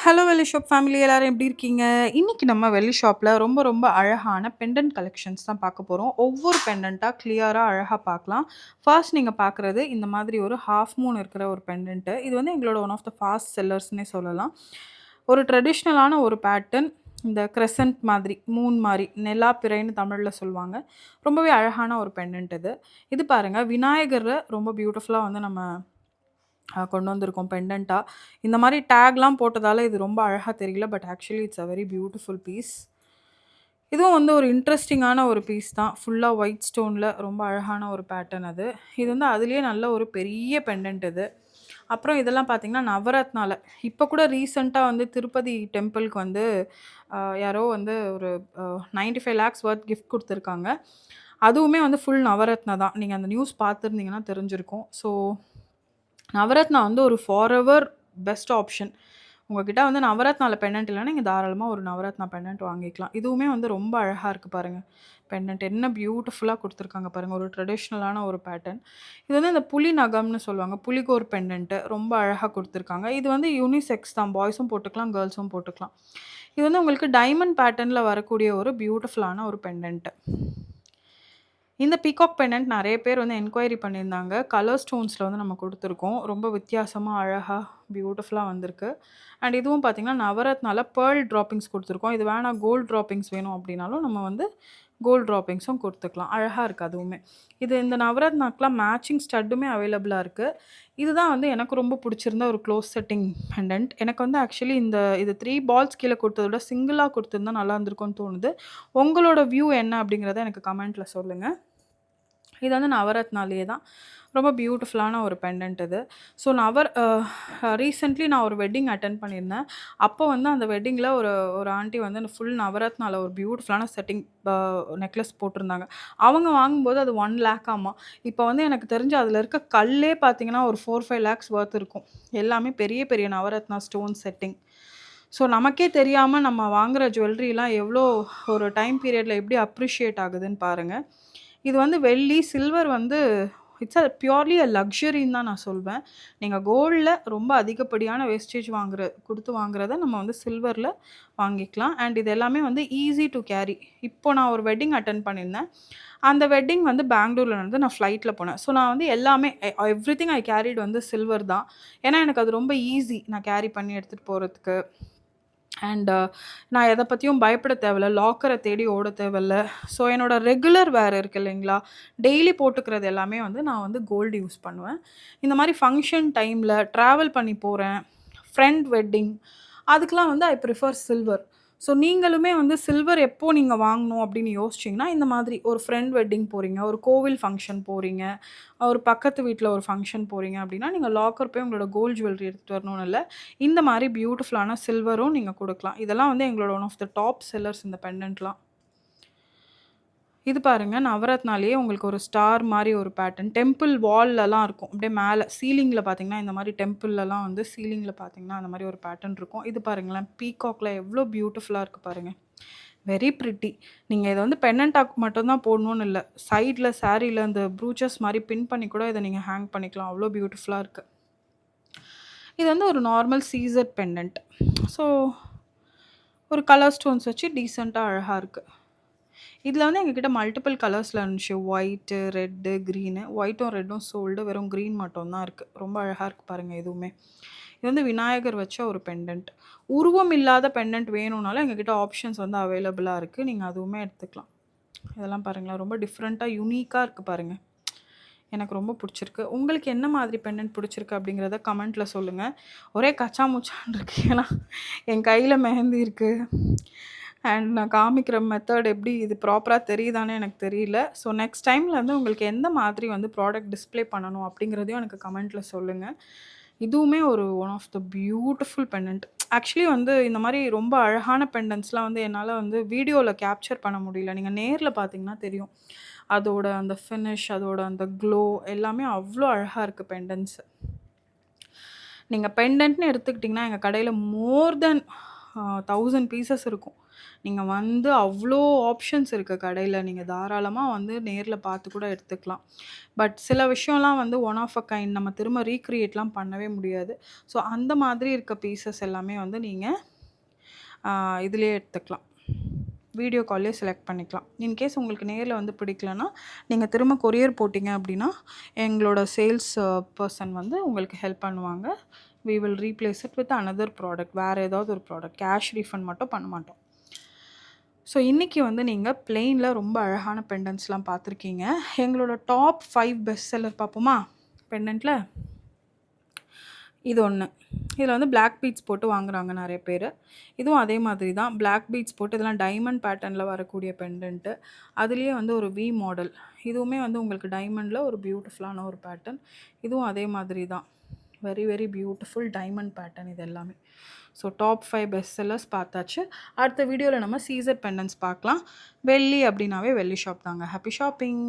Hello வெள்ளி shop family எல்லாரும் எப்படி இருக்கீங்க? இன்னைக்கு நம்ம வெள்ளி ஷாப்ல ரொம்ப ரொம்ப அழகான பெண்டன்ட் கலெக்ஷன்ஸ் தான் பார்க்க போறோம். ஒவ்வொரு பெண்டன்ட்டா கிளியரா அழகா பார்க்கலாம். ஃபர்ஸ்ட் நீங்க பார்க்குறது இந்த மாதிரி ஒரு ஹாஃப் மூன் இருக்கிற ஒரு பெண்டன்ட். இது வந்து எங்களோட ஒன் ஆஃப் த ஃபாஸ்ட் செல்லர்ஸ்ன்னே சொல்லலாம். ஒரு ட்ரெடிஷ்னலான ஒரு பேட்டர்ன். இந்த கிரெசன்ட் மாதிரி, மூன் மாரி, நிலா பிறைன்னு தமிழ்ல சொல்லுவாங்க. ரொம்பவே அழகான ஒரு பெண்டன்ட் இது. இது பாருங்க விநாயகர ரொம்ப பியூட்டிஃபுல்லா வந்து நம்ம கொண்டு வந்திருக்கோம் பெண்டன்ட்டா. இந்த மாரி டேக்லாம் போட்டதால இது ரொம்ப அழகா தெரியல. But actually it's a very beautiful piece. இதுவும் வந்து ஒரு இன்ட்ரஸ்டிங்கான ஒரு பீஸ் தான். ஃபுல்லா ஒயிட் ஸ்டோன்ல ரொம்ப அழகான ஒரு பேட்டர்ன் அது. இது வந்து அதிலேயே நல்ல ஒரு பெரிய பெண்டன்ட் இது. அப்புறம் இதெல்லாம் பார்த்தீங்கன்னா, நவரத்னால இப்ப கூட ரீசென்ட்டா வந்து திருப்பதி டெம்பிள்க்கு வந்து யாரோ வந்து ஒரு 95 லேக்ஸ் வொர்த் கிஃப்ட் குடுத்துருக்காங்க. அதுவுமே வந்து ஃபுல் நவரத்னா தான். நீங்க அந்த நியூஸ் பார்த்துருந்தீங்கன்னா தெரிஞ்சிருக்கும். ஸோ நவரத்னா வந்து ஒரு ஃபாரெவர் பெஸ்ட் ஆப்ஷன். உங்ககிட்ட வந்து நவரத்னால பெண்டன்ட் இல்லன்னா, நீங்க தாராளமா ஒரு நவரத்னா பெண்டன்ட் வாங்கிக்கலாம். இதுவுமே வந்து ரொம்ப அழகா இருக்கு பாருங்க. பெண்டன்ட் என்ன பியூட்டிஃபுல்லா குடுத்துருக்காங்க பாருங்க. ஒரு ட்ரெடிஷ்னலான ஒரு பேட்டர்ன். இது வந்து இந்த புலி நகம்னு சொல்லுவாங்க. புலிகோர் பெண்டன்ட் ரொம்ப அழகா குடுத்துருக்காங்க. இது வந்து யூனிசெக்ஸ் தான். பாய்ஸும் போட்டுக்கலாம், கேர்ள்ஸும் போட்டுக்கலாம். இது வந்து உங்களுக்கு டைமண்ட் பேட்டர்ன்ல வரக்கூடிய ஒரு பியூட்டிஃபுல்லான ஒரு பெண்டன்ட். இந்த பீகாக் பெண்டன்ட் நெறைய பேர் வந்து என்கொயரி பண்ணியிருந்தாங்க. கலர் ஸ்டோன்ஸ்ல வந்து நம்ம குடுத்துருக்கோம். ரொம்ப வித்தியாசமா, அழகா, பியூட்டிஃபுல்லா வந்திருக்கு. அண்ட் இதுவும் பார்த்தீங்கன்னா, நவரத்னால பேர்ல் ட்ராப்பிங்ஸ் குடுத்துருக்கோம். இது வேணா கோல்ட் ட்ராப்பிங்ஸ் வேணும் அப்டின்னாலும் நம்ம வந்து கோல்ட் ட்ராப்பிங்ஸும் குடுத்துக்கலாம். அழகா இருக்கு அதுவுமே. இது இந்த நவரத்னாக்குலாம் மேட்சிங் ஸ்டட்டுமே அவைலபிளா இருக்கு. இதுதான் வந்து எனக்கு ரொம்ப புடிச்சிருந்த ஒரு க்ளோஸ் செட்டிங் பெண்டன்ட். எனக்கு வந்து ஆக்சுவலி இது 3 பால்ஸ் கீழ குடுத்தத விட சிங்கிளா குடுத்திருந்தா நல்லா இருந்திருக்கும்னு தோணுது. உங்களோட வியூ என்ன அப்டிங்கிறத எனக்கு கமெண்ட்ல சொல்லுங்க. இது வந்து நவரத்னாலயே தான். ரொம்ப பியூட்டிஃபுல்லான ஒரு பெண்டன்ட் இது. ஸோ ரீசென்ட்லி நான் ஒரு வெட்டிங் அட்டெண்ட் பண்ணியிருந்தேன். அப்போ வந்து அந்த வெட்டிங்கில ஒரு ஒரு ஆன்டி வந்து அந்த ஃபுல் நவரத்னால ஒரு பியூட்டிஃபுல்லான செட்டிங் நெக்லஸ் போட்டிருந்தாங்க. அவங்க வாங்கும்போது அது 1,00,000 ஆமா. இப்போ வந்து எனக்கு தெரிஞ்சு அதில இருக்க கல்லே பார்த்தீங்கன்னா, ஒரு 4, 5 லேக்ஸ் வொர்த் இருக்கும். எல்லாமே பெரிய பெரிய நவரத்னா ஸ்டோன் செட்டிங். ஸோ நமக்கே தெரியாம நம்ம வாங்குற ஜுவல்லரிலாம் எவ்வளோ ஒரு டைம் பீரியட்ல எப்படி அப்ரிஷியேட் ஆகுதுன்னு பாருங்க. இது வந்து வெள்ளி, சில்வர் வந்து இட்ஸ் பியூர்லி லக்ஸரின்னு தான் நான் சொல்வேன். நீங்க கோல்ட்ல ரொம்ப அதிகப்படியான வேஸ்டேஜ் குடுத்து வாங்குறத நம்ம வந்து சில்வர்ல வாங்கிக்கலாம். அண்ட் இது எல்லாமே வந்து ஈஸி டூ கேரி. இப்போ நான் ஒரு வெட்டிங் அட்டெண்ட் பண்ணியிருந்தேன். அந்த வெட்டிங் வந்து பெங்களூர்ல நடந்தது. நான் ஃப்ளைட்ல போனேன். ஸோ நான் வந்து எல்லாமே எவ்ரிதிங் ஐ கேரிட் வந்து சில்வர் தான். ஏன்னா எனக்கு அது ரொம்ப ஈஸி. நான் கேரி பண்ணி எடுத்துட்டு போறதுக்கு. அண்ட் நான் எத பத்தியும் பயப்பட தேவையில்ல. லாக்கர தேடி ஓட தேவையில்ல. ஸோ என்னோட ரெகுலர் வேர் இருக்கு இல்லைங்களா? டெய்லி போட்டுக்கிறது எல்லாமே வந்து நான் வந்து கோல்டு யூஸ் பண்ணுவேன். இந்த மாரி ஃபங்ஷன் டைம்ல ட்ராவல் பண்ணி போறேன். ஃப்ரெண்ட் வெட்டிங் அதுக்கெல்லாம் வந்து ஐ ப்ரிஃபர் சில்வர். ஸோ நீங்களுமே வந்து சில்வர் எப்போ நீங்க வாங்கணும் அப்படின்னு யோசிச்சீங்கன்னா, இந்த மாதிரி ஒரு ஃப்ரெண்ட் வெட்டிங் போறீங்க, ஒரு கோவில் ஃபங்ஷன் போறீங்க, ஒரு பக்கத்து வீட்ல ஒரு ஃபங்ஷன் போறீங்க அப்படின்னா, நீங்க லாக்கர் போய் உங்களோட கோல்ட் ஜுவல்லரி எடுத்துட்டு வரணும்னு இல்ல. இந்த மாரி பியூட்டிஃபுல்லான சில்வரும் நீங்க குடுக்கலாம். இதெல்லாம் வந்து எங்களோட one of the top sellers இந்த பெண்டன்ட்லாம். இது பாருங்க நவரத்னாலயே உங்களுக்கு ஒரு ஸ்டார் மாரி ஒரு பேட்டர்ன். டெம்பிள் வால்லலாம் இருக்கும். அப்படியே மேல சீலிங்ல பார்த்தீங்கன்னா, இந்த மாரி டெம்பிள்லலாம் வந்து சீலிங்ல பார்த்தீங்கன்னா, அந்த மாரி ஒரு பேட்டர்ன் இருக்கும். இது பாருங்களேன், பீகாக்ல எவ்ளோ பியூட்டிஃபுல்லா இருக்கு பாருங்க. Very pretty. நீங்க இத வந்து பெண்டன்ட்டாக்கு மட்டும் தான் போடணும்னு இல்ல. சைட்ல சாரீல அந்த ப்ரூச்சஸ் மாரி பின் பண்ணி கூட இத நீங்க ஹேங் பண்ணிக்கலாம். அவ்ளோ பியூட்டிஃபுல்லா இருக்கு. இது வந்து ஒரு நார்மல் சீசர் பெண்டன்ட். ஸோ ஒரு கலர் ஸ்டோன்ஸ் வச்சு டீசென்ட்டா அழகா இருக்கு. இதில வந்து எங்ககிட்ட மல்டிபிள் கலர்ஸ்ல இருந்துச்சு. White, red, green. ஒயிட்டும், ரெட்டும் சோல்டு. வெறும் கிரீன் மட்டும் தான் இருக்கு. ரொம்ப அழகா இருக்கு பாருங்க இதுவுமே. இது வந்து விநாயகர் வச்ச ஒரு பெண்டன்ட். உருவம் இல்லாத பெண்டன்ட் வேணும்னாலும் எங்ககிட்ட ஆப்ஷன்ஸ் வந்து அவைலபிளா இருக்கு. நீங்க அதுவுமே எடுத்துக்கலாம். இதெல்லாம் பாருங்களேன். ரொம்ப டிஃப்ரெண்ட்டா, யூனிக்கா இருக்கு பாருங்க. எனக்கு ரொம்ப புடிச்சிருக்கு. உங்களுக்கு என்ன மாதிரி பெண்டன்ட் புடிச்சிருக்கு அப்படிங்கிறத கமெண்ட்ல சொல்லுங்க. ஒரே கச்சா முச்சான்னு இருக்கு. ஏன்னா, என் கையில மெஹந்தி இருக்கு. அண்ட் நான் காமிக்கிற மெத்தட் எப்படி இது ப்ராப்பரா தெரியுதான்னு எனக்கு தெரியல. ஸோ நெக்ஸ்ட் டைம்ல வந்து உங்களுக்கு எந்த மாதிரி வந்து ப்ராடக்ட் டிஸ்ப்ளே பண்ணணும் அப்படிங்கிறதையும் எனக்கு கமெண்ட்ல சொல்லுங்க. இதுவுமே ஒரு one of the beautiful pendant. Actually வந்து இந்த மாரி ரொம்ப அழகான பெண்டன்ட்ஸ்லாம் வந்து என்னால வந்து வீடியோல கேப்சர் பண்ண முடியல. நீங்க நேர்ல பார்த்தீங்கன்னா தெரியும். அதோட அந்த ஃபினிஷ், அதோட அந்த க்ளோ எல்லாமே அவ்ளோ அழகா இருக்கு பெண்டன்ட்ஸ். நீங்க பெண்டன்ட்ன்னு எடுத்துக்கிட்டீங்கன்னா, எங்க கடையில மோர் தென் 1000 பீசஸ் இருக்கும். நீங்க வந்து அவ்ளோ ஆப்ஷன்ஸ் இருக்கு கடையில. நீங்க தாராளமா வந்து நேர்ல பார்த்து கூட எடுத்துக்கலாம். பட் சில விஷயம்லாம் வந்து ஒன் ஆஃப் அ கைண்ட் நம்ம திரும்ப ரீக்ரியேட்லாம் பண்ணவே முடியாது. ஸோ அந்த மாதிரி இருக்க பீசஸ் எல்லாமே வந்து நீங்க இதிலேயே எடுத்துக்கலாம். வீடியோ கால்லேயே செலக்ட் பண்ணிக்கலாம். இன்கேஸ் உங்களுக்கு நேர்ல வந்து பிடிக்கலன்னா, நீங்க திரும்ப கொரியர் போட்டீங்க அப்படின்னா, எங்களோட சேல்ஸ் பெர்சன் வந்து உங்களுக்கு ஹெல்ப் பண்ணுவாங்க. We will replace it with another product. வேறு ஏதாவது ஒரு ப்ராடக்ட். கேஷ் ரீஃபண்ட் மட்டும் பண்ண மாட்டோம். ஸோ இன்றைக்கி வந்து நீங்கள் பிளெயினில் ரொம்ப அழகான பெண்டன்ட்ஸ்லாம் பார்த்துருக்கீங்க. எங்களோட டாப் 5 பெஸ்ட் செல்லர் பார்ப்போமா? பெண்டன்ட்டில் இது ஒன்று. இதில் வந்து பிளாக் பீட்ஸ் போட்டு வாங்குறாங்க நிறைய பேர். இதுவும் அதே மாதிரி தான். பிளாக் பீட்ஸ் போட்டு இதெல்லாம் டைமண்ட் பேட்டர்னில் வரக்கூடிய பெண்டன்ட்டு. அதுலேயே வந்து ஒரு வி மாடல். இதுவுமே வந்து உங்களுக்கு டைமண்டில் ஒரு பியூட்டிஃபுல்லான ஒரு பேட்டர்ன். இதுவும் அதே மாதிரி தான். Very very beautiful diamond pattern இது எல்லாமே. ஸோ டாப் 5 பெஸ்ட் செல்லர்ஸ் பார்த்தாச்சு. அடுத்த வீடியோவில் நம்ம சீசர் பெண்டன்ட்ஸ் பார்க்கலாம். வெள்ளி அப்படின்னாவே வெள்ளி ஷாப் தாங்க. Happy shopping.